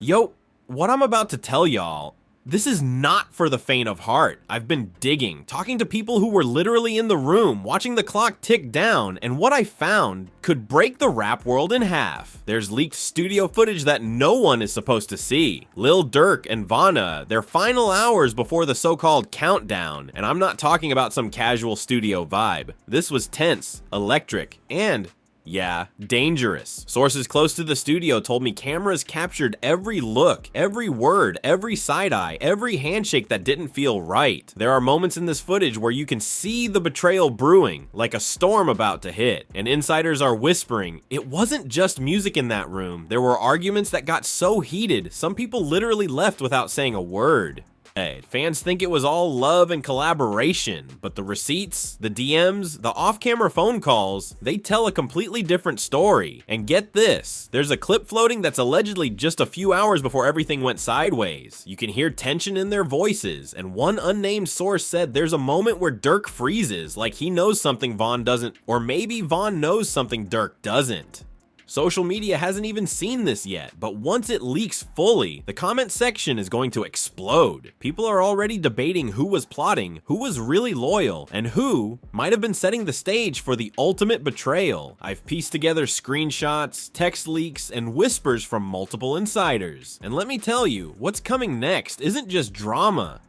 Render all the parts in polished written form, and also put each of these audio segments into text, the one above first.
Yo, what I'm about to tell y'all, this is not for the faint of heart. I've been digging, talking to people who were literally in the room, watching the clock tick down, and what I found could break the rap world in half. There's leaked studio footage that no one is supposed to see. Lil Durk and Vanna, their final hours before the so-called countdown, and I'm not talking about some casual studio vibe. This was tense, electric, and yeah, dangerous. Sources close to the studio told me cameras captured every look, every word, every side eye, every handshake that didn't feel right. There are moments in this footage where you can see the betrayal brewing, like a storm about to hit, and insiders are whispering. It wasn't just music in that room. There were arguments that got so heated, some people literally left without saying a word. Hey, fans think it was all love and collaboration, but the receipts, the DMs, the off-camera phone calls, they tell a completely different story. And get this, there's a clip floating that's allegedly just a few hours before everything went sideways. You can hear tension in their voices, and one unnamed source said there's a moment where Durk freezes, like he knows something Von doesn't, or maybe Von knows something Durk doesn't. Social media hasn't even seen this yet, but once it leaks fully, the comment section is going to explode. People are already debating who was plotting, who was really loyal, and who might have been setting the stage for the ultimate betrayal. I've pieced together screenshots, text leaks, and whispers from multiple insiders. And let me tell you, what's coming next isn't just drama.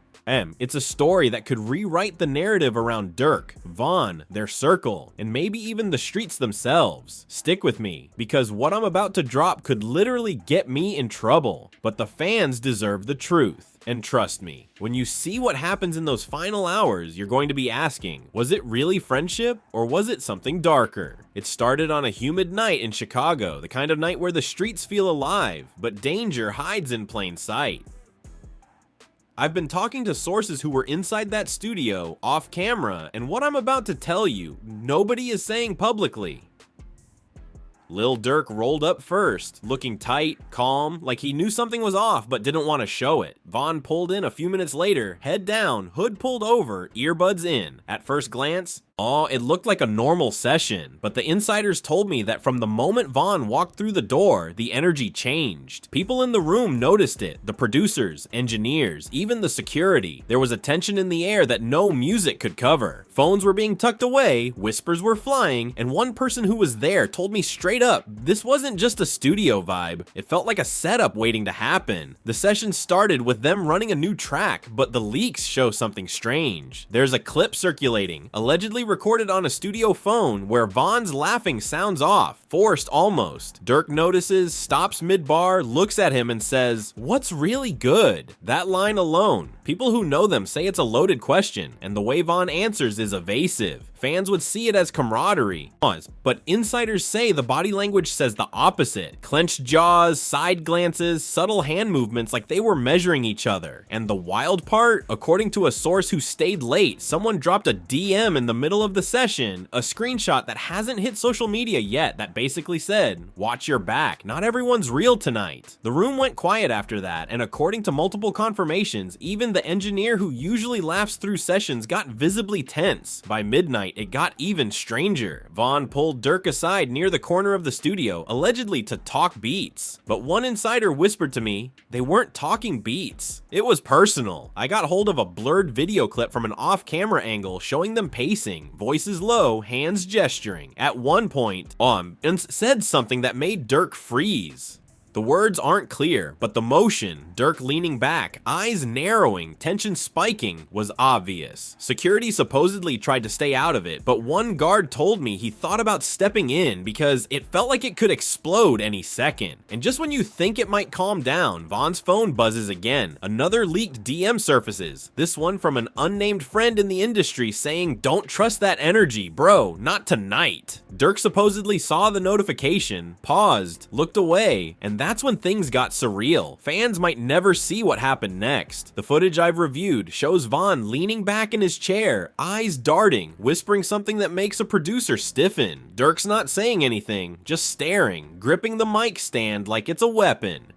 It's a story that could rewrite the narrative around Durk, Von, their circle, and maybe even the streets themselves. Stick with me, because what I'm about to drop could literally get me in trouble, but the fans deserve the truth. And trust me, when you see what happens in those final hours, you're going to be asking, was it really friendship, or was it something darker? It started on a humid night in Chicago, the kind of night where the streets feel alive, but danger hides in plain sight. I've been talking to sources who were inside that studio, off camera, and what I'm about to tell you, nobody is saying publicly. Lil Durk rolled up first, looking tight, calm, like he knew something was off but didn't want to show it. Von pulled in a few minutes later, head down, hood pulled over, earbuds in. At first glance, it looked like a normal session, but the insiders told me that from the moment Von walked through the door, the energy changed. People in the room noticed it, the producers, engineers, even the security. There was a tension in the air that no music could cover. Phones were being tucked away, whispers were flying, and one person who was there told me straight up, this wasn't just a studio vibe, it felt like a setup waiting to happen. The session started with them running a new track, but the leaks show something strange. There's a clip circulating, allegedly recorded on a studio phone, where Von's laughing sounds off, forced almost. Durk notices, stops mid-bar, looks at him and says, "What's really good?" That line alone. People who know them say it's a loaded question, and the way Von answers is evasive. Fans would see it as camaraderie. But insiders say the body language says the opposite. Clenched jaws, side glances, subtle hand movements like they were measuring each other. And the wild part, according to a source who stayed late, someone dropped a DM in the middle of the session, a screenshot that hasn't hit social media yet that basically said, "Watch your back, not everyone's real tonight." The room went quiet after that, and according to multiple confirmations, even the engineer who usually laughs through sessions got visibly tense. By midnight, it got even stranger. Von pulled Durk aside near the corner of the studio, allegedly to talk beats. But one insider whispered to me, they weren't talking beats. It was personal. I got hold of a blurred video clip from an off-camera angle showing them pacing, voices low, hands gesturing. At one point, and said something that made Durk freeze. The words aren't clear, but the motion, Durk leaning back, eyes narrowing, tension spiking, was obvious. Security supposedly tried to stay out of it, but one guard told me he thought about stepping in because it felt like it could explode any second. And just when you think it might calm down, Von's phone buzzes again. Another leaked DM surfaces, this one from an unnamed friend in the industry saying, "Don't trust that energy, bro, not tonight." Durk supposedly saw the notification, paused, looked away, and that's when things got surreal. Fans might never see what happened next. The footage I've reviewed shows Von leaning back in his chair, eyes darting, whispering something that makes a producer stiffen. Durk's not saying anything, just staring, gripping the mic stand like it's a weapon.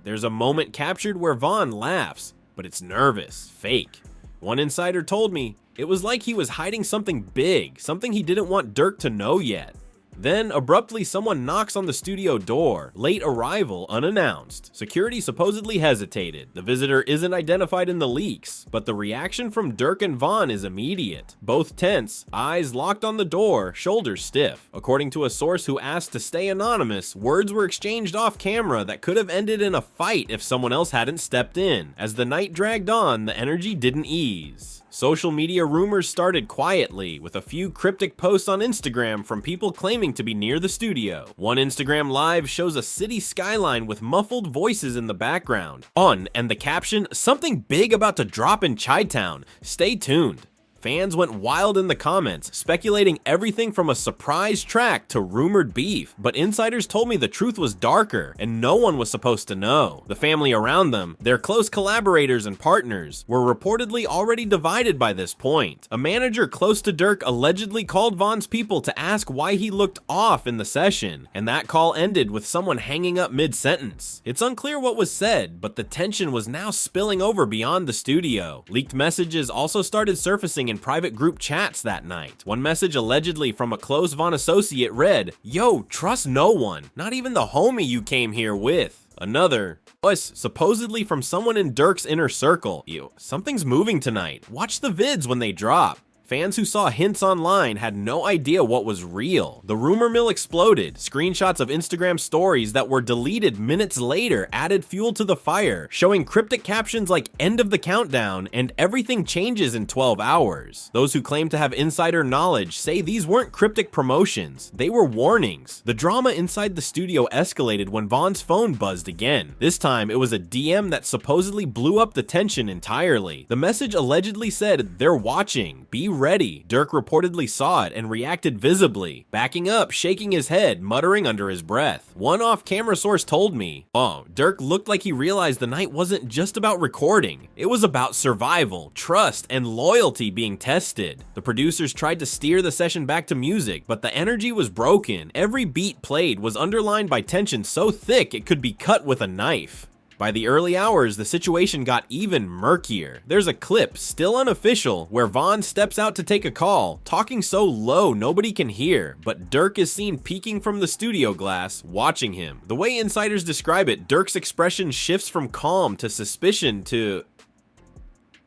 There's a moment captured where Von laughs, but it's nervous, fake. One insider told me it was like he was hiding something big, something he didn't want Durk to know yet. Then, abruptly, someone knocks on the studio door. Late arrival unannounced. Security supposedly hesitated. The visitor isn't identified in the leaks, but the reaction from Durk and Vaughn is immediate. Both tense, eyes locked on the door, shoulders stiff. According to a source who asked to stay anonymous, words were exchanged off camera that could have ended in a fight if someone else hadn't stepped in. As the night dragged on, the energy didn't ease. Social media rumors started quietly, with a few cryptic posts on Instagram from people claiming to be near the studio. One Instagram live shows a city skyline with muffled voices in the background. And the caption, "Something big about to drop in Chi-Town. Stay tuned." Fans went wild in the comments, speculating everything from a surprise track to rumored beef, but insiders told me the truth was darker, and no one was supposed to know. The family around them, their close collaborators and partners, were reportedly already divided by this point. A manager close to Durk allegedly called Vaughn's people to ask why he looked off in the session, and that call ended with someone hanging up mid-sentence. It's unclear what was said, but the tension was now spilling over beyond the studio. Leaked messages also started surfacing in private group chats that night. One message allegedly from a close Vaughn associate read, "Yo, trust no one, not even the homie you came here with." Another was supposedly from someone in Durk's inner circle. Something's moving tonight. Watch the vids when they drop. Fans who saw hints online had no idea what was real. The rumor mill exploded. Screenshots of Instagram stories that were deleted minutes later added fuel to the fire, showing cryptic captions like "end of the countdown" and "everything changes in 12 hours." Those who claim to have insider knowledge say these weren't cryptic promotions, they were warnings. The drama inside the studio escalated when Vaughn's phone buzzed again. This time, it was a DM that supposedly blew up the tension entirely. The message allegedly said, "They're watching, be ready." Durk reportedly saw it and reacted visibly, backing up, shaking his head, muttering under his breath. One off-camera source told me, Durk looked like he realized the night wasn't just about recording. It was about survival, trust, and loyalty being tested. The producers tried to steer the session back to music, but the energy was broken. Every beat played was underlined by tension so thick it could be cut with a knife. By the early hours, the situation got even murkier. There's a clip, still unofficial, where Vaughn steps out to take a call, talking so low nobody can hear, but Durk is seen peeking from the studio glass, watching him. The way insiders describe it, Durk's expression shifts from calm to suspicion to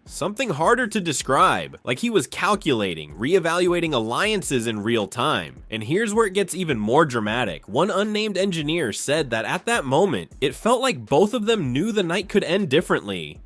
something harder to describe, like he was calculating, reevaluating alliances in real time. And here's where it gets even more dramatic. One unnamed engineer said that at that moment, it felt like both of them knew the night could end differently.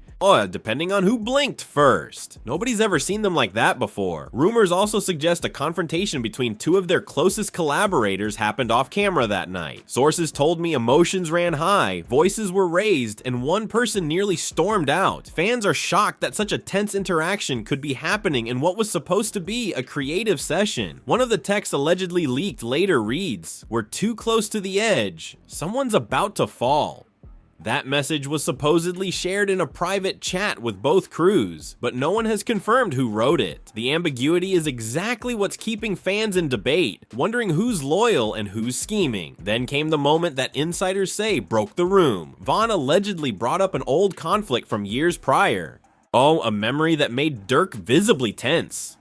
Depending on who blinked first. Nobody's ever seen them like that before. Rumors also suggest a confrontation between two of their closest collaborators happened off camera that night. Sources told me emotions ran high, voices were raised, and one person nearly stormed out. Fans are shocked that such a tense interaction could be happening in what was supposed to be a creative session. One of the texts allegedly leaked later reads, "We're too close to the edge. Someone's about to fall." That message was supposedly shared in a private chat with both crews, but no one has confirmed who wrote it. The ambiguity is exactly what's keeping fans in debate, wondering who's loyal and who's scheming. Then came the moment that insiders say broke the room. Vaughn allegedly brought up an old conflict from years prior. A memory that made Durk visibly tense.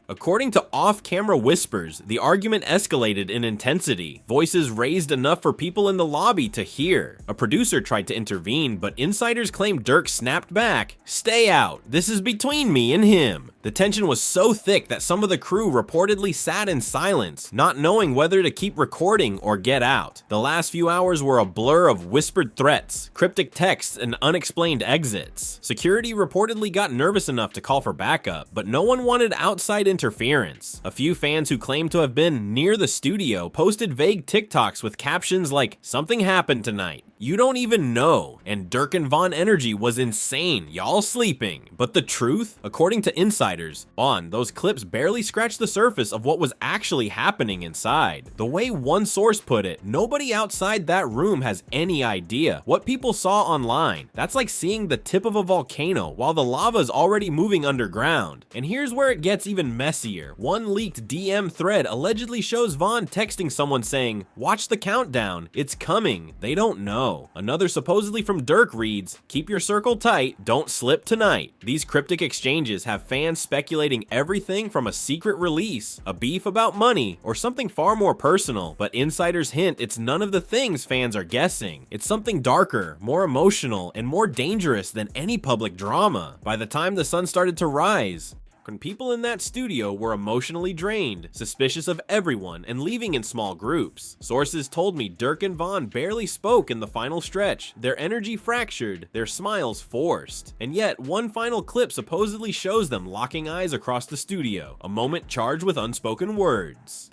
According to off-camera whispers, the argument escalated in intensity, voices raised enough for people in the lobby to hear. A producer tried to intervene, but insiders claim Durk snapped back, "Stay out, this is between me and him." The tension was so thick that some of the crew reportedly sat in silence, not knowing whether to keep recording or get out. The last few hours were a blur of whispered threats, cryptic texts, and unexplained exits. Security reportedly got nervous enough to call for backup, but no one wanted outside interference. A few fans who claimed to have been near the studio posted vague TikToks with captions like, "Something happened tonight. You don't even know," and Durk and Vaughn energy was insane, y'all sleeping. But the truth, according to insiders, those clips barely scratched the surface of what was actually happening inside. The way one source put it, nobody outside that room has any idea what people saw online. That's like seeing the tip of a volcano while the lava is already moving underground. And here's where it gets even messier. One leaked DM thread allegedly shows Vaughn texting someone saying, "Watch the countdown, it's coming, they don't know." Another supposedly from Durk reads, "Keep your circle tight, don't slip tonight." These cryptic exchanges have fans speculating everything from a secret release, a beef about money, or something far more personal, but insiders hint it's none of the things fans are guessing. It's something darker, more emotional, and more dangerous than any public drama. By the time the sun started to rise, when people in that studio were emotionally drained, suspicious of everyone, and leaving in small groups. Sources told me Durk and Vaughn barely spoke in the final stretch, their energy fractured, their smiles forced. And yet, one final clip supposedly shows them locking eyes across the studio, a moment charged with unspoken words.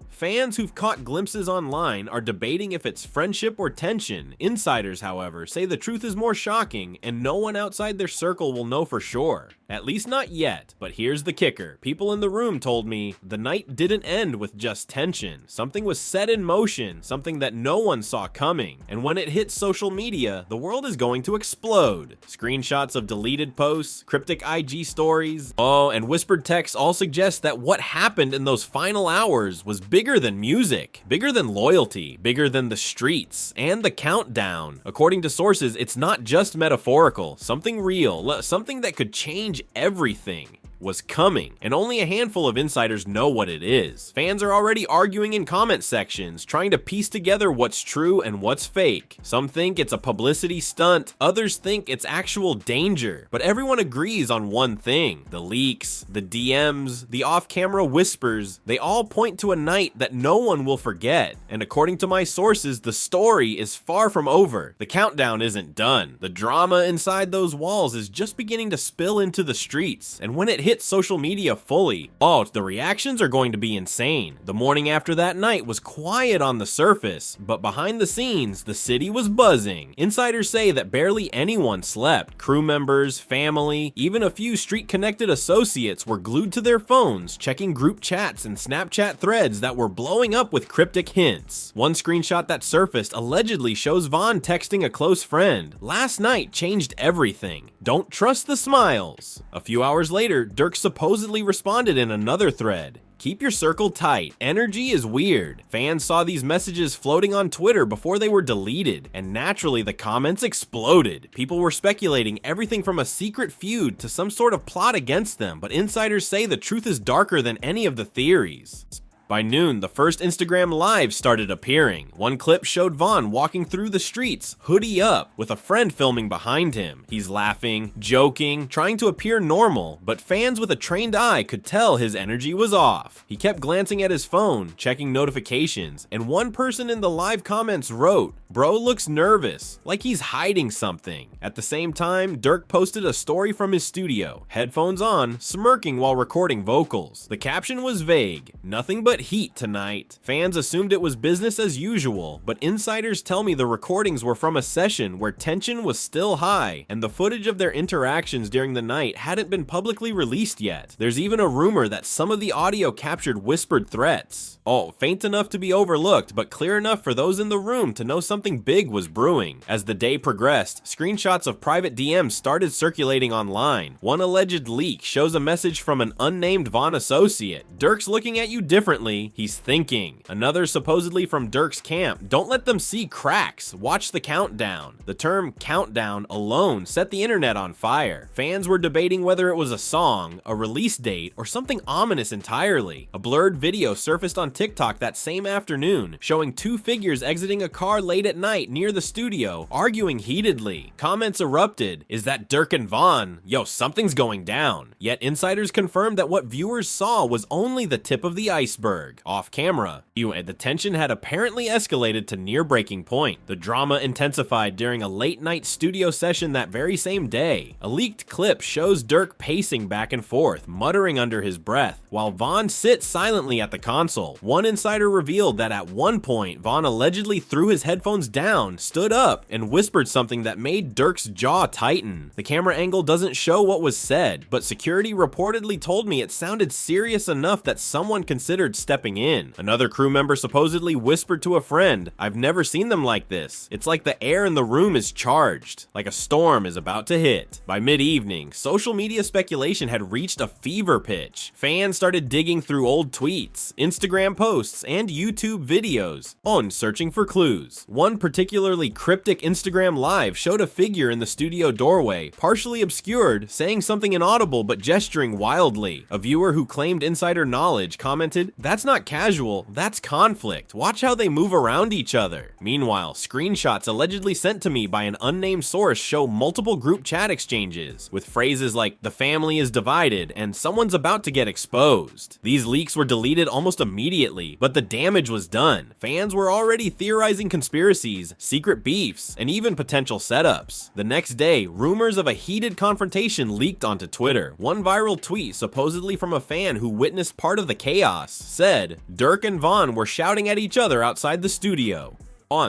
Fans who've caught glimpses online are debating if it's friendship or tension. Insiders, however, say the truth is more shocking and no one outside their circle will know for sure. At least not yet, but here's the kicker. People in the room told me the night didn't end with just tension. Something was set in motion, something that no one saw coming. And when it hits social media, the world is going to explode. Screenshots of deleted posts, cryptic IG stories, and whispered texts all suggest that what happened in those final hours was bigger than music, bigger than loyalty, bigger than the streets, and the countdown. According to sources, it's not just metaphorical, something real, something that could change everything was coming, and only a handful of insiders know what it is. Fans are already arguing in comment sections, trying to piece together what's true and what's fake. Some think it's a publicity stunt, others think it's actual danger, but everyone agrees on one thing. The leaks, the DMs, the off-camera whispers, they all point to a night that no one will forget. And according to my sources, the story is far from over. The countdown isn't done. The drama inside those walls is just beginning to spill into the streets, and when it hit social media fully, the reactions are going to be insane. The morning after that night was quiet on the surface, but behind the scenes, the city was buzzing. Insiders say that barely anyone slept. Crew members, family, even a few street-connected associates were glued to their phones, checking group chats and Snapchat threads that were blowing up with cryptic hints. One screenshot that surfaced allegedly shows Vaughn texting a close friend, "Last night changed everything. Don't trust the smiles." A few hours later, Durk supposedly responded in another thread, "Keep your circle tight. Energy is weird." Fans saw these messages floating on Twitter before they were deleted, and naturally the comments exploded. People were speculating everything from a secret feud to some sort of plot against them, but insiders say the truth is darker than any of the theories. By noon, the first Instagram Live started appearing. One clip showed Vaughn walking through the streets, hoodie up, with a friend filming behind him. He's laughing, joking, trying to appear normal, but fans with a trained eye could tell his energy was off. He kept glancing at his phone, checking notifications, and one person in the live comments wrote, "Bro looks nervous, like he's hiding something." At the same time, Durk posted a story from his studio, headphones on, smirking while recording vocals. The caption was vague, "Nothing but heat tonight." Fans assumed it was business as usual, but insiders tell me the recordings were from a session where tension was still high, and the footage of their interactions during the night hadn't been publicly released yet. There's even a rumor that some of the audio captured whispered threats. Faint enough to be overlooked, but clear enough for those in the room to know something big was brewing. As the day progressed, screenshots of private DMs started circulating online. One alleged leak shows a message from an unnamed Vaughn associate. "Durk's looking at you differently, he's thinking." Another supposedly from Durk's camp, "Don't let them see cracks, watch the countdown." The term countdown alone set the internet on fire. Fans were debating whether it was a song, a release date, or something ominous entirely. A blurred video surfaced on TikTok that same afternoon, showing two figures exiting a car late at night near the studio, arguing heatedly. Comments erupted, "Is that Durk and Vaughn? Yo, something's going down." Yet insiders confirmed that what viewers saw was only the tip of the iceberg. Off camera, the tension had apparently escalated to near breaking point. The drama intensified during a late night studio session that very same day. A leaked clip shows Durk pacing back and forth, muttering under his breath, while Vaughn sits silently at the console. One insider revealed that at one point, Vaughn allegedly threw his headphones down, stood up, and whispered something that made Durk's jaw tighten. The camera angle doesn't show what was said, but security reportedly told me it sounded serious enough that someone considered stepping in. Another crew member supposedly whispered to a friend, "I've never seen them like this. It's like the air in the room is charged, like a storm is about to hit." By mid-evening, social media speculation had reached a fever pitch. Fans started digging through old tweets, Instagram posts, and YouTube videos on searching for clues. One particularly cryptic Instagram live showed a figure in the studio doorway, partially obscured, saying something inaudible but gesturing wildly. A viewer who claimed insider knowledge commented, "That's not casual, that's conflict. Watch how they move around each other." Meanwhile, screenshots allegedly sent to me by an unnamed source show multiple group chat exchanges, with phrases like, "the family is divided," and "someone's about to get exposed." These leaks were deleted almost immediately, but the damage was done. Fans were already theorizing conspiracies, secret beefs, and even potential setups. The next day, rumors of a heated confrontation leaked onto Twitter. One viral tweet, supposedly from a fan who witnessed part of the chaos, said, "Durk and Von were shouting at each other outside the studio."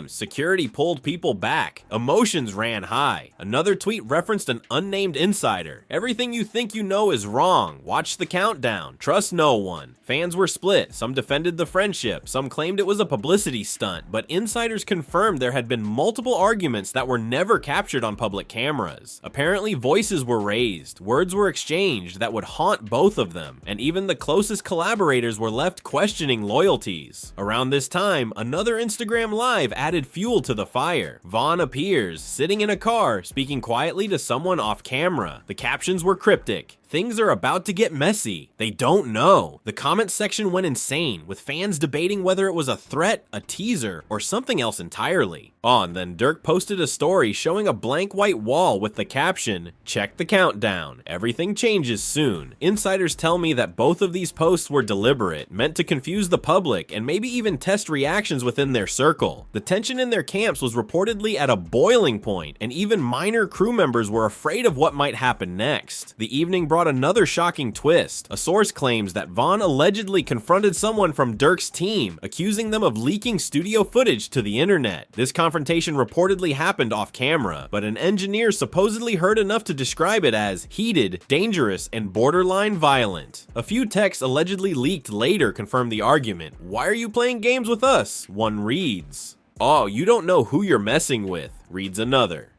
Security pulled people back. Emotions ran high. Another tweet referenced an unnamed insider. "Everything you think you know is wrong. Watch the countdown. Trust no one." Fans were split. Some defended the friendship. Some claimed it was a publicity stunt. But insiders confirmed there had been multiple arguments that were never captured on public cameras. Apparently, voices were raised. Words were exchanged that would haunt both of them. And even the closest collaborators were left questioning loyalties. Around this time, another Instagram live added fuel to the fire. Von appears, sitting in a car, speaking quietly to someone off camera. The captions were cryptic. "Things are about to get messy. They don't know." The comment section went insane, with fans debating whether it was a threat, a teaser, or something else entirely. Then Durk posted a story showing a blank white wall with the caption, "Check the countdown. Everything changes soon." Insiders tell me that both of these posts were deliberate, meant to confuse the public and maybe even test reactions within their circle. The tension in their camps was reportedly at a boiling point, and even minor crew members were afraid of what might happen next. The evening brought another shocking twist. A source claims that Von allegedly confronted someone from Durk's team, accusing them of leaking studio footage to the internet. This confrontation reportedly happened off camera, but an engineer supposedly heard enough to describe it as heated, dangerous, and borderline violent. A few texts allegedly leaked later confirmed the argument. "Why are you playing games with us?" one reads. "Oh, you don't know who you're messing with," reads another.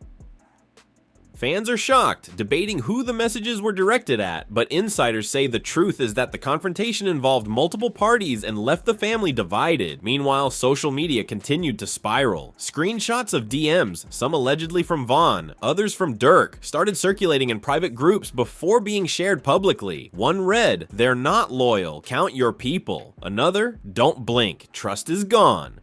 Fans are shocked, debating who the messages were directed at, but insiders say the truth is that the confrontation involved multiple parties and left the family divided. Meanwhile, social media continued to spiral. Screenshots of DMs, some allegedly from Von, others from Durk, started circulating in private groups before being shared publicly. One read, "They're not loyal, count your people." Another, "Don't blink, trust is gone."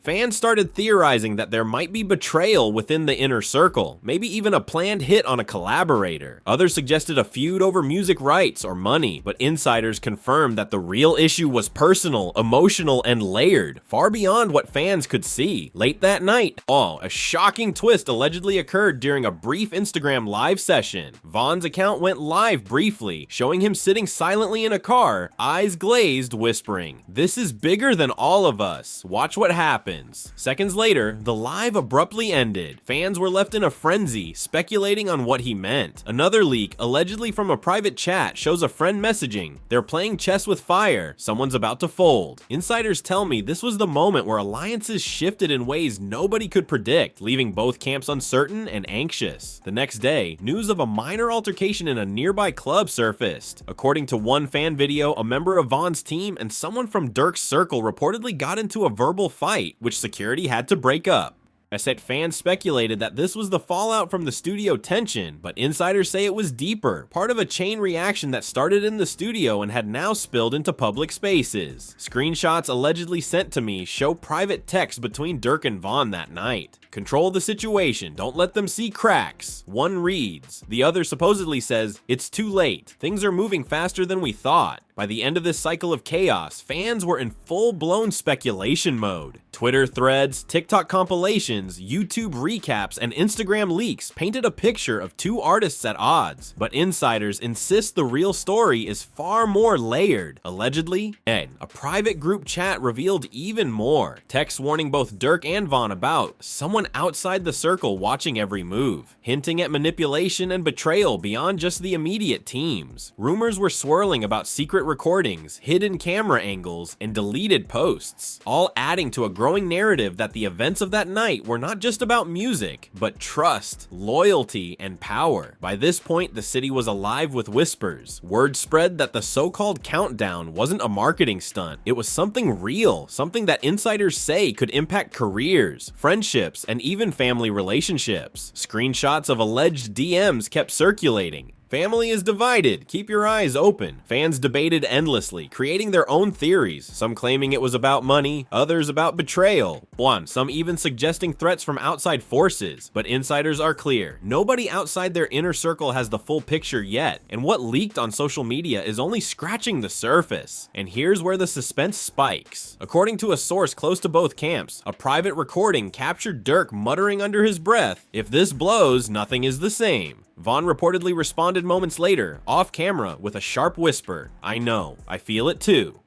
Fans started theorizing that there might be betrayal within the inner circle, maybe even a planned hit on a collaborator. Others suggested a feud over music rights or money, but insiders confirmed that the real issue was personal, emotional, and layered, far beyond what fans could see. Late that night, a shocking twist allegedly occurred during a brief Instagram live session. Von's account went live briefly, showing him sitting silently in a car, eyes glazed, whispering, "This is bigger than all of us. Watch what happens." Seconds later, the live abruptly ended. Fans were left in a frenzy, speculating on what he meant. Another leak, allegedly from a private chat, shows a friend messaging, "They're playing chess with fire. Someone's about to fold." Insiders tell me this was the moment where alliances shifted in ways nobody could predict, leaving both camps uncertain and anxious. The next day, news of a minor altercation in a nearby club surfaced. According to one fan video, a member of Von's team and someone from Durk's circle reportedly got into a verbal fight, which security had to break up. Fans speculated that this was the fallout from the studio tension, but insiders say it was deeper, part of a chain reaction that started in the studio and had now spilled into public spaces. Screenshots allegedly sent to me show private texts between Durk and Von that night. "Control the situation, don't let them see cracks," one reads. The other supposedly says, "It's too late. Things are moving faster than we thought." By the end of this cycle of chaos, fans were in full-blown speculation mode. Twitter threads, TikTok compilations, YouTube recaps, and Instagram leaks painted a picture of two artists at odds, but insiders insist the real story is far more layered. Allegedly, a private group chat revealed even more. Texts warning both Durk and Von about someone outside the circle watching every move, hinting at manipulation and betrayal beyond just the immediate teams. Rumors were swirling about secret recordings, hidden camera angles, and deleted posts, all adding to a growing narrative that the events of that night were not just about music, but trust, loyalty, and power. By this point, the city was alive with whispers. Word spread that the so-called countdown wasn't a marketing stunt. It was something real, something that insiders say could impact careers, friendships, and even family relationships. Screenshots of alleged DMs kept circulating. Family is divided, keep your eyes open. Fans debated endlessly, creating their own theories, some claiming it was about money, others about betrayal. Some even suggesting threats from outside forces. But insiders are clear, nobody outside their inner circle has the full picture yet, and what leaked on social media is only scratching the surface. And here's where the suspense spikes. According to a source close to both camps, a private recording captured Durk muttering under his breath, "If this blows, nothing is the same." Vaughn reportedly responded moments later, off camera, with a sharp whisper, "I know, I feel it too."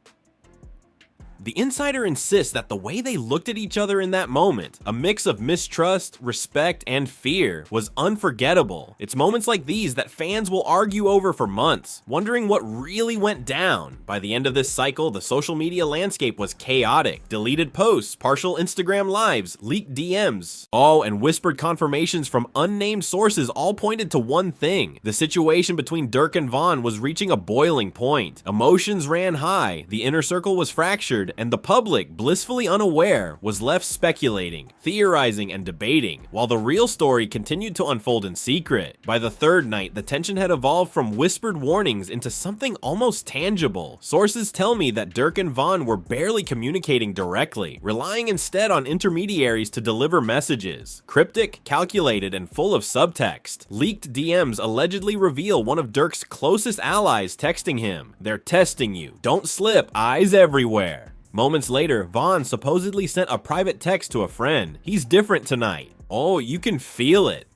The insider insists that the way they looked at each other in that moment, a mix of mistrust, respect, and fear, was unforgettable. It's moments like these that fans will argue over for months, wondering what really went down. By the end of this cycle, the social media landscape was chaotic. Deleted posts, partial Instagram lives, leaked DMs, and whispered confirmations from unnamed sources all pointed to one thing. The situation between Durk and Vaughn was reaching a boiling point. Emotions ran high, the inner circle was fractured, and the public, blissfully unaware, was left speculating, theorizing, and debating, while the real story continued to unfold in secret. By the third night, the tension had evolved from whispered warnings into something almost tangible. Sources tell me that Durk and Vaughn were barely communicating directly, relying instead on intermediaries to deliver messages. Cryptic, calculated, and full of subtext. Leaked DMs allegedly reveal one of Durk's closest allies texting him, "They're testing you. Don't slip. Eyes everywhere." Moments later, Vaughn supposedly sent a private text to a friend, "He's different tonight. Oh, you can feel it."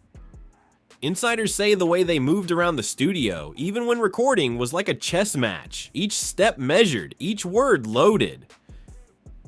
Insiders say the way they moved around the studio, even when recording, was like a chess match. Each step measured, each word loaded.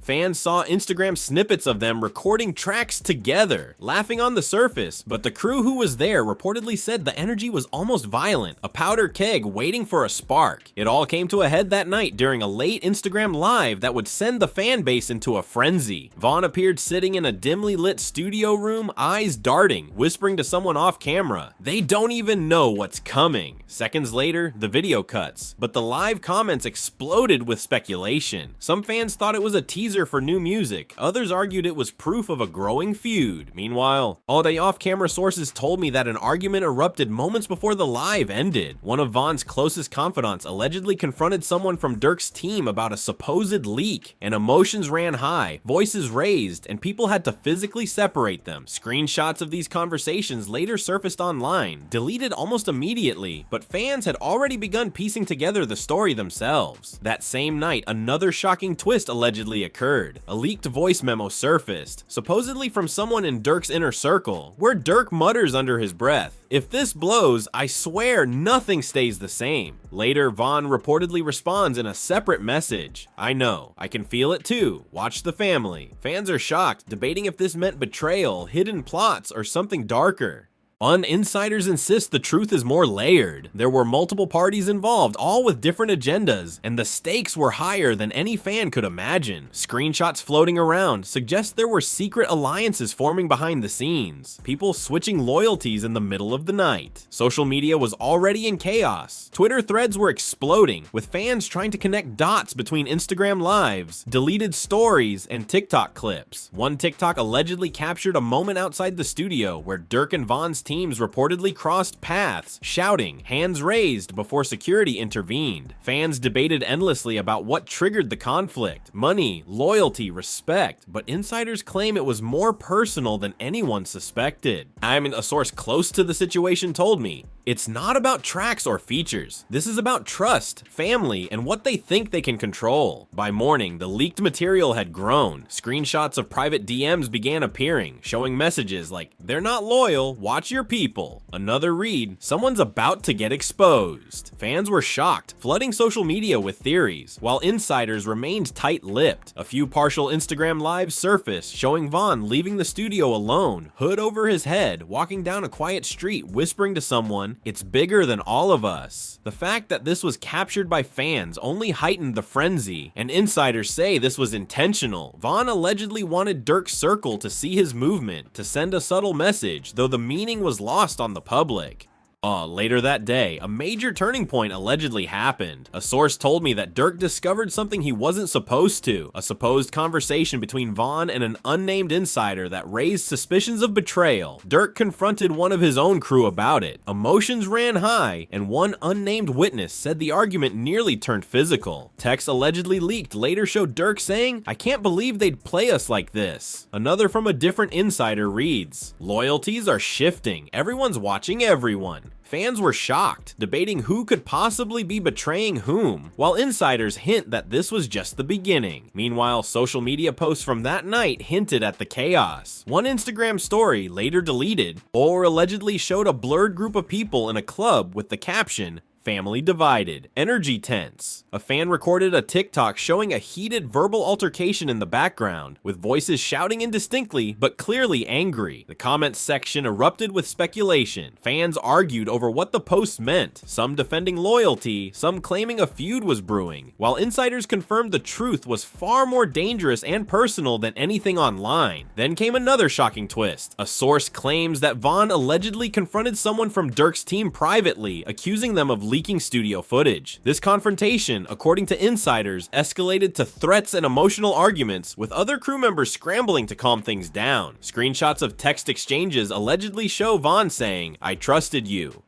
Fans saw Instagram snippets of them recording tracks together, laughing on the surface, but the crew who was there reportedly said the energy was almost violent, a powder keg waiting for a spark. It all came to a head that night during a late Instagram live that would send the fan base into a frenzy. Vaughn appeared sitting in a dimly lit studio room, eyes darting, whispering to someone off camera, "They don't even know what's coming." Seconds later, the video cuts, but the live comments exploded with speculation. Some fans thought it was a teaser for new music, others argued it was proof of a growing feud. Meanwhile, all-day off-camera sources told me that an argument erupted moments before the live ended. One of Vaughn's closest confidants allegedly confronted someone from Durk's team about a supposed leak, and emotions ran high, voices raised, and people had to physically separate them. Screenshots of these conversations later surfaced online, deleted almost immediately, but fans had already begun piecing together the story themselves. That same night, another shocking twist allegedly occurred. A leaked voice memo surfaced, supposedly from someone in Durk's inner circle, where Durk mutters under his breath, "If this blows, I swear nothing stays the same." Later, Vaughn reportedly responds in a separate message, "I know, I can feel it too. Watch the family." Fans are shocked, debating if this meant betrayal, hidden plots, or something darker. Insiders insist the truth is more layered. There were multiple parties involved, all with different agendas, and the stakes were higher than any fan could imagine. Screenshots floating around suggest there were secret alliances forming behind the scenes, people switching loyalties in the middle of the night. Social media was already in chaos. Twitter threads were exploding, with fans trying to connect dots between Instagram lives, deleted stories, and TikTok clips. One TikTok allegedly captured a moment outside the studio where Durk and Vaughn's teams reportedly crossed paths, shouting, hands raised, before security intervened. Fans debated endlessly about what triggered the conflict: money, loyalty, respect, but insiders claim it was more personal than anyone suspected. A source close to the situation told me, "It's not about tracks or features. This is about trust, family, and what they think they can control." By morning, the leaked material had grown. Screenshots of private DMs began appearing, showing messages like, "They're not loyal, watch your your people. Another read, someone's about to get exposed. Fans were shocked, flooding social media with theories, while insiders remained tight-lipped. A few partial Instagram lives surfaced, showing Vaughn leaving the studio alone, hood over his head, walking down a quiet street, whispering to someone, "It's bigger than all of us." The fact that this was captured by fans only heightened the frenzy, and insiders say this was intentional. Vaughn allegedly wanted Durk's circle to see his movement, to send a subtle message, though the meaning was lost on the public. Later that day, a major turning point allegedly happened. A source told me that Durk discovered something he wasn't supposed to, a supposed conversation between Vaughn and an unnamed insider that raised suspicions of betrayal. Durk confronted one of his own crew about it. Emotions ran high, and one unnamed witness said the argument nearly turned physical. Texts allegedly leaked later showed Durk saying, "I can't believe they'd play us like this." Another from a different insider reads, "Loyalties are shifting. Everyone's watching everyone." Fans were shocked, debating who could possibly be betraying whom, while insiders hint that this was just the beginning. Meanwhile, social media posts from that night hinted at the chaos. One Instagram story, later deleted, or allegedly showed a blurred group of people in a club with the caption, "Family divided, energy tense." A fan recorded a TikTok showing a heated verbal altercation in the background, with voices shouting indistinctly but clearly angry. The comments section erupted with speculation. Fans argued over what the posts meant, some defending loyalty, some claiming a feud was brewing, while insiders confirmed the truth was far more dangerous and personal than anything online. Then came another shocking twist. A source claims that Vaughn allegedly confronted someone from Durk's team privately, accusing them of leaking studio footage. This confrontation, according to insiders, escalated to threats and emotional arguments, with other crew members scrambling to calm things down. Screenshots of text exchanges allegedly show Vaughn saying, "I trusted you.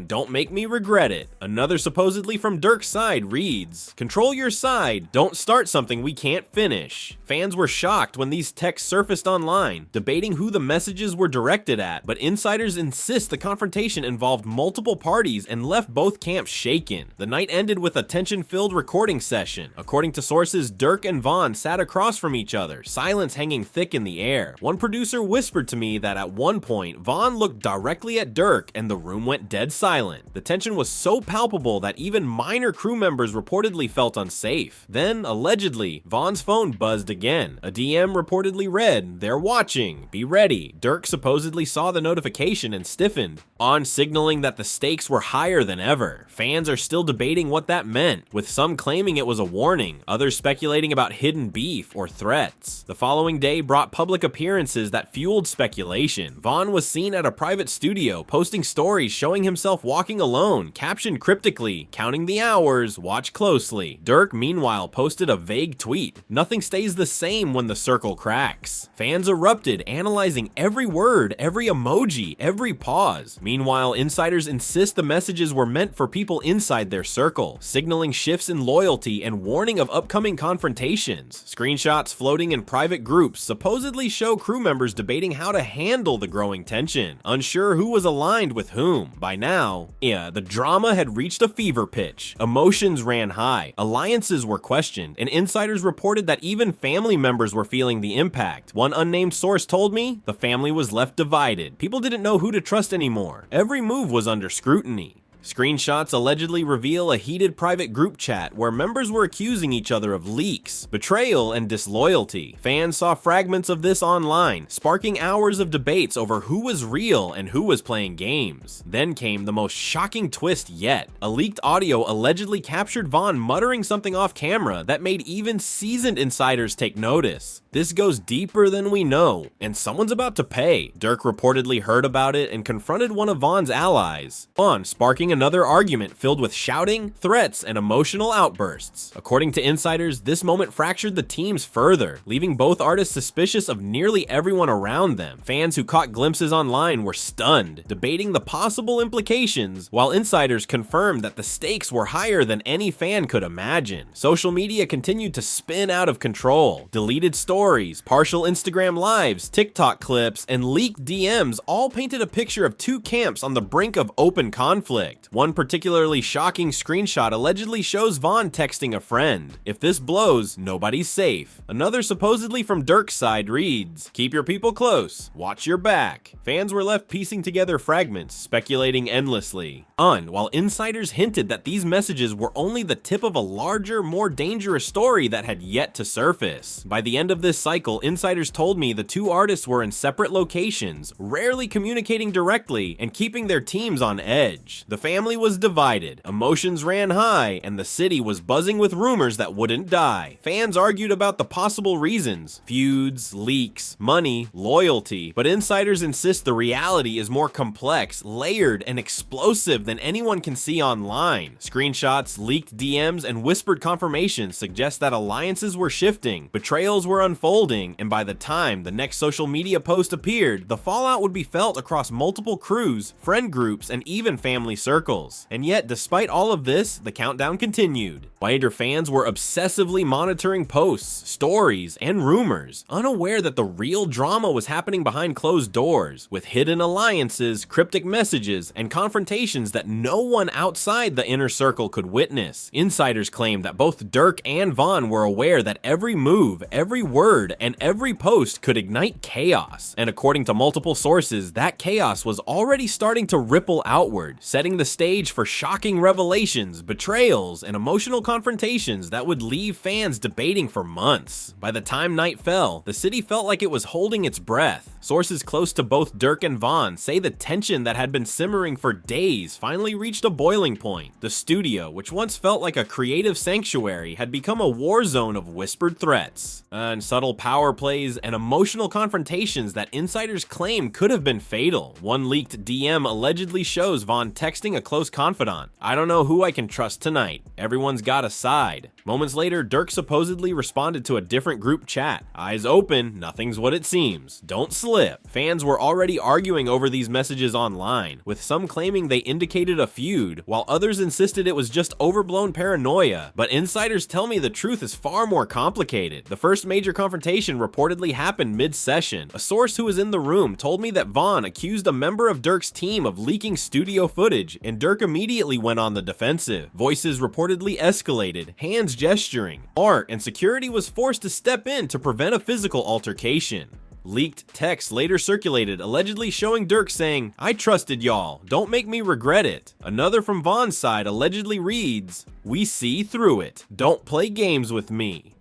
Don't make me regret it." Another supposedly from Durk's side reads, "Control your side, don't start something we can't finish." Fans were shocked when these texts surfaced online, debating who the messages were directed at, but insiders insist the confrontation involved multiple parties and left both camps shaken. The night ended with a tension-filled recording session. According to sources, Durk and Vaughn sat across from each other, silence hanging thick in the air. One producer whispered to me that at one point, Vaughn looked directly at Durk and the room went dead silent. The tension was so palpable that even minor crew members reportedly felt unsafe. Then, allegedly, Vaughn's phone buzzed again. A DM reportedly read, "They're watching, be ready." Durk supposedly saw the notification and stiffened, signaling that the stakes were higher than ever. Fans are still debating what that meant, with some claiming it was a warning, others speculating about hidden beef or threats. The following day brought public appearances that fueled speculation. Vaughn was seen at a private studio, posting stories showing himself walking alone, captioned cryptically, "Counting the hours, watch closely." Durk, meanwhile, posted a vague tweet, "Nothing stays the same when the circle cracks." Fans erupted, analyzing every word, every emoji, every pause. Meanwhile, insiders insist the messages were meant for people inside their circle, signaling shifts in loyalty and warning of upcoming confrontations. Screenshots floating in private groups supposedly show crew members debating how to handle the growing tension, unsure who was aligned with whom. By now, the drama had reached a fever pitch. Emotions ran high, alliances were questioned, and insiders reported that even family members were feeling the impact. One unnamed source told me the family was left divided. People didn't know who to trust anymore. Every move was under scrutiny. Screenshots allegedly reveal a heated private group chat where members were accusing each other of leaks, betrayal, and disloyalty. Fans saw fragments of this online, sparking hours of debates over who was real and who was playing games. Then came the most shocking twist yet. A leaked audio allegedly captured Vaughn muttering something off camera that made even seasoned insiders take notice. This goes deeper than we know, and someone's about to pay. Durk reportedly heard about it and confronted one of Vaughn's allies, sparking another argument filled with shouting, threats, and emotional outbursts. According to insiders, this moment fractured the teams further, leaving both artists suspicious of nearly everyone around them. Fans who caught glimpses online were stunned, debating the possible implications, while insiders confirmed that the stakes were higher than any fan could imagine. Social media continued to spin out of control. Deleted stories, stories, partial Instagram lives, TikTok clips, and leaked DMs all painted a picture of two camps on the brink of open conflict. One particularly shocking screenshot allegedly shows Vaughn texting a friend, "If this blows, nobody's safe." Another supposedly from Durk's side reads, "Keep your people close, watch your back." Fans were left piecing together fragments, speculating endlessly. While insiders hinted that these messages were only the tip of a larger, more dangerous story that had yet to surface. By the end of this cycle, insiders told me the two artists were in separate locations, rarely communicating directly and keeping their teams on edge. The family was divided, emotions ran high, and the city was buzzing with rumors that wouldn't die. Fans argued about the possible reasons: feuds, leaks, money, loyalty, but insiders insist the reality is more complex, layered, and explosive than anyone can see online. Screenshots, leaked DMs, and whispered confirmations suggest that alliances were shifting, betrayals were unfolding, and by the time the next social media post appeared, the fallout would be felt across multiple crews, friend groups, and even family circles. And yet, despite all of this, the countdown continued. Wider fans were obsessively monitoring posts, stories, and rumors, unaware that the real drama was happening behind closed doors, with hidden alliances, cryptic messages, and confrontations that no one outside the inner circle could witness. Insiders claim that both Durk and Vaughn were aware that every move, every word, and every post could ignite chaos, and according to multiple sources, that chaos was already starting to ripple outward, setting the stage for shocking revelations, betrayals, and emotional confrontations that would leave fans debating for months. By the time night fell, the city felt like it was holding its breath. Sources close to both Durk and Vaughn say the tension that had been simmering for days finally reached a boiling point. The studio, which once felt like a creative sanctuary, had become a war zone of whispered threats, and subtle power plays and emotional confrontations that insiders claim could have been fatal. One leaked DM allegedly shows Vaughn texting a close confidant, "I don't know who I can trust tonight. Everyone's got a side." Moments later, Durk supposedly responded to a different group chat, "Eyes open, nothing's what it seems. Don't slip." Fans were already arguing over these messages online, with some claiming they indicated a feud, while others insisted it was just overblown paranoia. But insiders tell me the truth is far more complicated. The first major confrontation reportedly happened mid-session. A source who was in the room told me that Vaughn accused a member of Durk's team of leaking studio footage, and Durk immediately went on the defensive. Voices reportedly escalated, hands gesturing. Art and security was forced to step in to prevent a physical altercation. Leaked text later circulated, allegedly showing Durk saying, "I trusted y'all, don't make me regret it." Another from Vaughn's side allegedly reads, "We see through it, don't play games with me."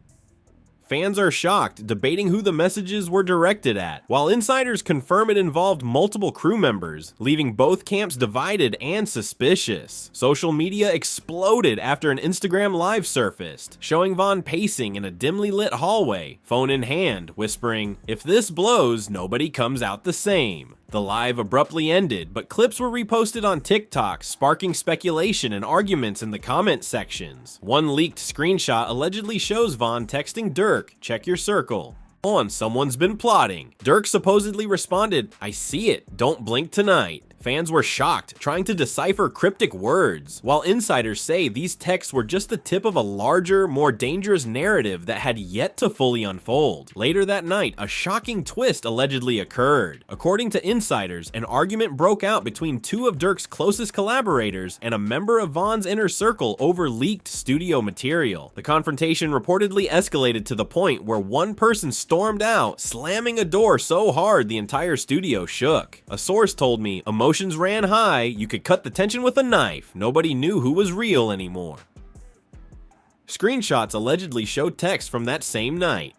Fans are shocked, debating who the messages were directed at, while insiders confirm it involved multiple crew members, leaving both camps divided and suspicious. Social media exploded after an Instagram live surfaced, showing Vaughn pacing in a dimly lit hallway, phone in hand, whispering, "If this blows, nobody comes out the same." The live abruptly ended, but clips were reposted on TikTok, sparking speculation and arguments in the comment sections. One leaked screenshot allegedly shows Vaughn texting Durk, "Check your circle." "Someone's been plotting." Durk supposedly responded, "I see it, don't blink tonight." Fans were shocked, trying to decipher cryptic words, while insiders say these texts were just the tip of a larger, more dangerous narrative that had yet to fully unfold. Later that night, a shocking twist allegedly occurred. According to insiders, an argument broke out between two of Durk's closest collaborators and a member of Vaughn's inner circle over leaked studio material. The confrontation reportedly escalated to the point where one person stormed out, slamming a door so hard the entire studio shook. A source told me, "Emotions ran high, you could cut the tension with a knife, nobody knew who was real anymore." Screenshots allegedly show text from that same night.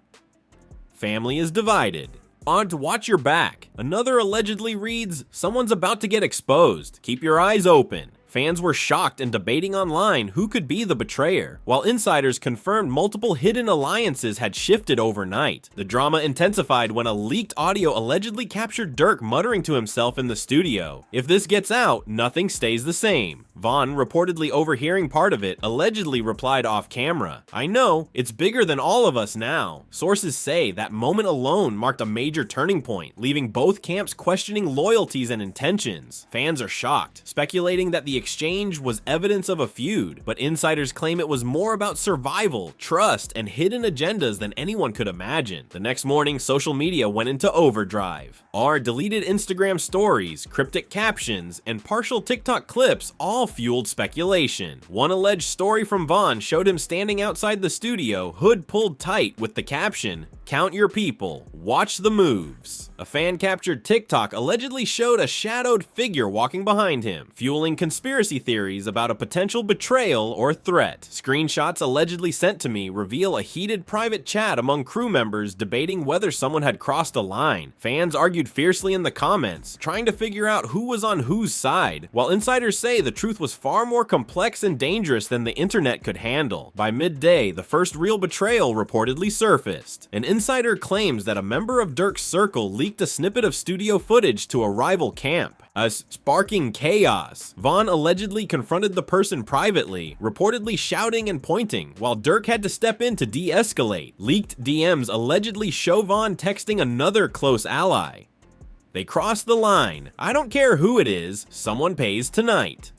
"Family is divided. On to watch your back." Another allegedly reads, "Someone's about to get exposed. Keep your eyes open." Fans were shocked and debating online who could be the betrayer, while insiders confirmed multiple hidden alliances had shifted overnight. The drama intensified when a leaked audio allegedly captured Durk muttering to himself in the studio, "If this gets out, nothing stays the same." Vaughn, reportedly overhearing part of it, allegedly replied off camera, "I know, it's bigger than all of us now." Sources say that moment alone marked a major turning point, leaving both camps questioning loyalties and intentions. Fans are shocked, speculating that the exchange was evidence of a feud, but insiders claim it was more about survival, trust, and hidden agendas than anyone could imagine. The next morning, social media went into overdrive. Our deleted Instagram stories, cryptic captions, and partial TikTok clips all fueled speculation. One alleged story from Vaughn showed him standing outside the studio, hood pulled tight, with the caption, "Count your people, watch the moves." A fan-captured TikTok allegedly showed a shadowed figure walking behind him, fueling conspiracy theories about a potential betrayal or threat. Screenshots allegedly sent to me reveal a heated private chat among crew members debating whether someone had crossed a line. Fans argued fiercely in the comments, trying to figure out who was on whose side, while insiders say the truth was far more complex and dangerous than the internet could handle. By midday, the first real betrayal reportedly surfaced. An insider claims that a member of Durk's circle leaked a snippet of studio footage to a rival camp, sparking chaos. Vaughn allegedly confronted the person privately, reportedly shouting and pointing, while Durk had to step in to de-escalate. Leaked DMs allegedly show Vaughn texting another close ally. "They crossed the line. I don't care who it is, someone pays tonight."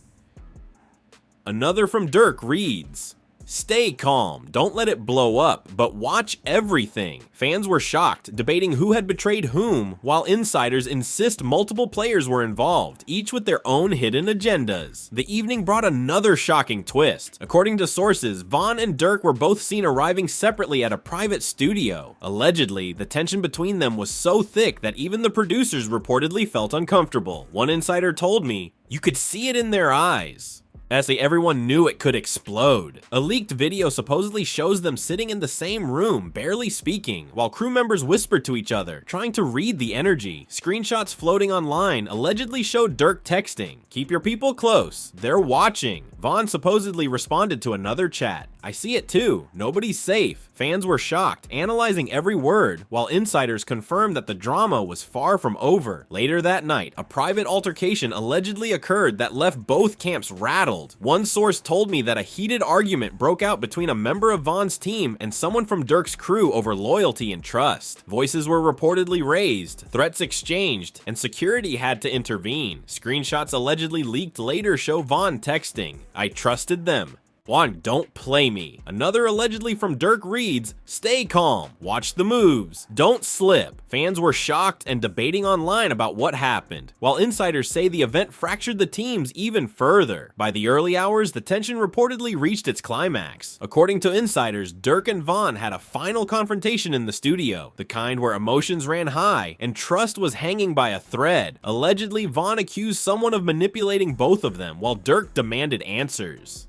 Another from Durk reads, "Stay calm, don't let it blow up, but watch everything." Fans were shocked, debating who had betrayed whom, while insiders insist multiple players were involved, each with their own hidden agendas. The evening brought another shocking twist. According to sources, Vaughn and Durk were both seen arriving separately at a private studio. Allegedly, the tension between them was so thick that even the producers reportedly felt uncomfortable. One insider told me, "You could see it in their eyes." Everyone knew it could explode. A leaked video supposedly shows them sitting in the same room, barely speaking, while crew members whispered to each other, trying to read the energy. Screenshots floating online allegedly showed Durk texting, "Keep your people close, they're watching." Vaughn supposedly responded to another chat, "I see it too, nobody's safe." Fans were shocked, analyzing every word, while insiders confirmed that the drama was far from over. Later that night, a private altercation allegedly occurred that left both camps rattled. One source told me that a heated argument broke out between a member of Vaughn's team and someone from Durk's crew over loyalty and trust. Voices were reportedly raised, threats exchanged, and security had to intervene. Screenshots allegedly leaked later show Vaughn texting, "I trusted them. Juan, don't play me." Another allegedly from Durk reads, "Stay calm, watch the moves, don't slip." Fans were shocked and debating online about what happened, while insiders say the event fractured the teams even further. By the early hours, the tension reportedly reached its climax. According to insiders, Durk and Vaughn had a final confrontation in the studio, the kind where emotions ran high and trust was hanging by a thread. Allegedly, Vaughn accused someone of manipulating both of them, while Durk demanded answers.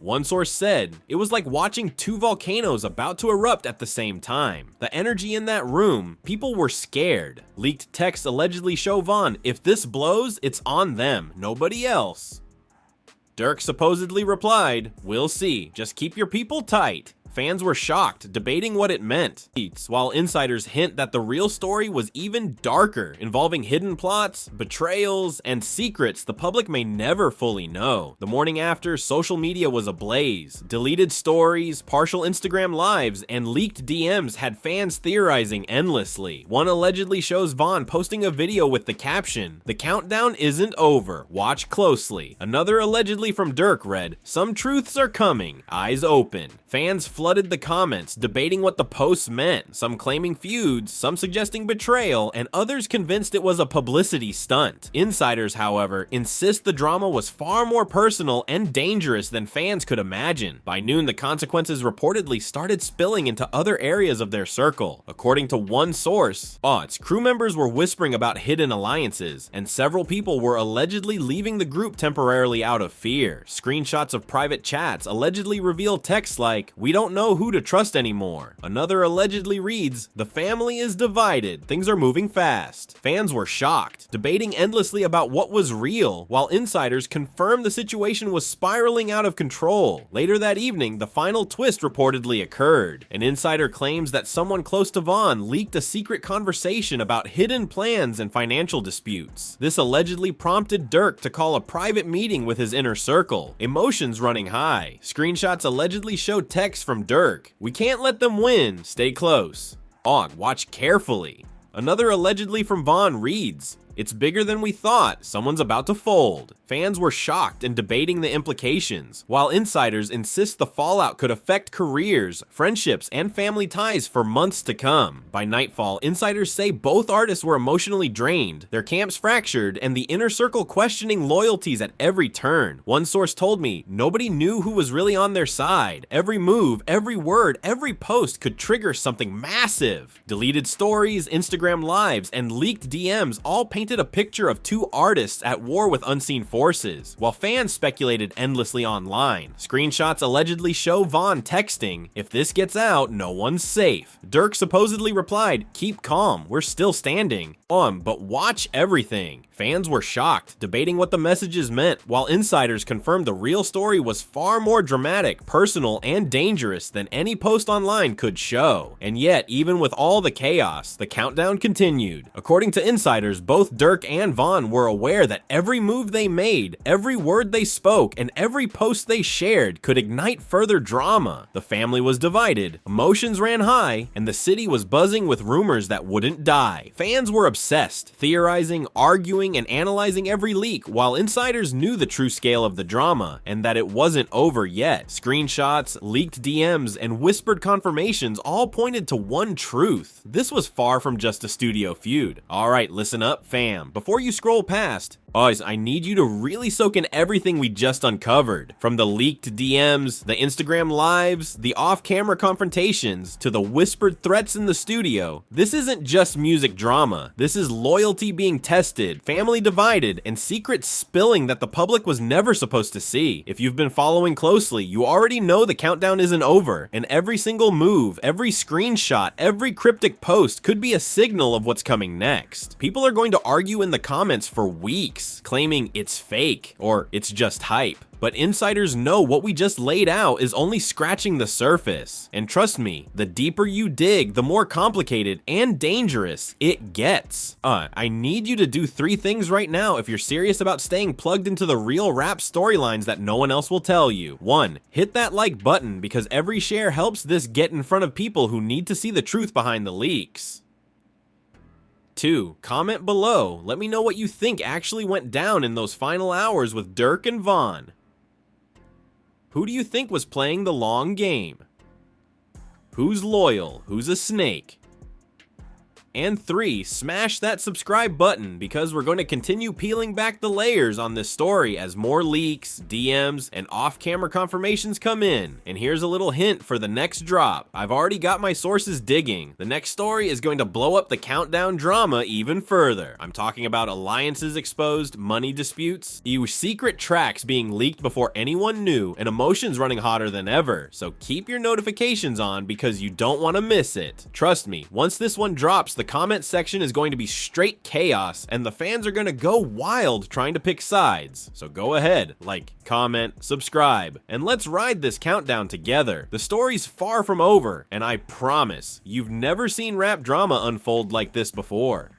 One source said, "It was like watching two volcanoes about to erupt at the same time. The energy in that room, people were scared." Leaked texts allegedly show Vaughn, "If this blows, it's on them, nobody else." Durk supposedly replied, "We'll see, just keep your people tight." Fans were shocked, debating what it meant, while insiders hint that the real story was even darker, involving hidden plots, betrayals, and secrets the public may never fully know. The morning after, social media was ablaze. Deleted stories, partial Instagram lives, and leaked DMs had fans theorizing endlessly. One allegedly shows Vaughn posting a video with the caption, "The countdown isn't over, watch closely." Another allegedly from Durk read, "Some truths are coming, eyes open." Fans flooded the comments, debating what the posts meant, some claiming feuds, some suggesting betrayal, and others convinced it was a publicity stunt. Insiders, however, insist the drama was far more personal and dangerous than fans could imagine. By noon, the consequences reportedly started spilling into other areas of their circle. According to one source, its crew members were whispering about hidden alliances, and several people were allegedly leaving the group temporarily out of fear. Screenshots of private chats allegedly reveal texts like, "We don't know who to trust anymore." Another allegedly reads, "The family is divided, things are moving fast." Fans were shocked, debating endlessly about what was real, while insiders confirmed the situation was spiraling out of control. Later that evening, the final twist reportedly occurred. An insider claims that someone close to Vaughn leaked a secret conversation about hidden plans and financial disputes. This allegedly prompted Durk to call a private meeting with his inner circle, emotions running high. Screenshots allegedly showed text from Durk, "We can't let them win, stay close. Watch carefully." Another allegedly from Vaughn reads, It's bigger than we thought. Someone's about to fold. Fans were shocked and debating the implications, while insiders insist the fallout could affect careers, friendships, and family ties for months to come. By nightfall, insiders say both artists were emotionally drained, their camps fractured, and the inner circle questioning loyalties at every turn. One source told me nobody knew who was really on their side. Every move, every word, every post could trigger something massive. Deleted stories, Instagram lives, and leaked DMs all painted a picture of two artists at war with unseen forces, while fans speculated endlessly online. Screenshots allegedly show Von texting, "If this gets out, no one's safe." Durk supposedly replied, "Keep calm, we're still standing." But watch everything. Fans were shocked, debating what the messages meant, while insiders confirmed the real story was far more dramatic, personal, and dangerous than any post online could show. And yet, even with all the chaos, the countdown continued. According to insiders, both Durk and Von were aware that every move they made, every word they spoke, and every post they shared could ignite further drama. The family was divided, emotions ran high, and the city was buzzing with rumors that wouldn't die. Fans were obsessed, theorizing, arguing, and analyzing every leak, while insiders knew the true scale of the drama and that it wasn't over yet. Screenshots, leaked DMs, and whispered confirmations all pointed to one truth. This was far from just a studio feud. Alright, listen up, fam. Before you scroll past, I need you to really soak in everything we just uncovered. From the leaked DMs, the Instagram lives, the off-camera confrontations, to the whispered threats in the studio. This isn't just music drama. This is loyalty being tested, family divided, and secrets spilling that the public was never supposed to see. If you've been following closely, you already know the countdown isn't over, and every single move, every screenshot, every cryptic post could be a signal of what's coming next. People are going to argue in the comments for weeks, claiming it's fake or it's just hype. But insiders know what we just laid out is only scratching the surface. And trust me, the deeper you dig, the more complicated and dangerous it gets. I need you to do 3 things right now if you're serious about staying plugged into the real rap storylines that no one else will tell you. 1. Hit that like button because every share helps this get in front of people who need to see the truth behind the leaks. 2. Comment below. Let me know what you think actually went down in those final hours with Durk and Von. Who do you think was playing the long game? Who's loyal? Who's a snake? And 3, smash that subscribe button because we're going to continue peeling back the layers on this story as more leaks, DMs, and off-camera confirmations come in. And here's a little hint for the next drop. I've already got my sources digging. The next story is going to blow up the countdown drama even further. I'm talking about alliances exposed, money disputes, secret tracks being leaked before anyone knew, and emotions running hotter than ever. So keep your notifications on because you don't want to miss it. Trust me, once this one drops, the comment section is going to be straight chaos, and the fans are going to go wild trying to pick sides. So go ahead, like, comment, subscribe, and let's ride this countdown together. The story's far from over, and I promise, you've never seen rap drama unfold like this before.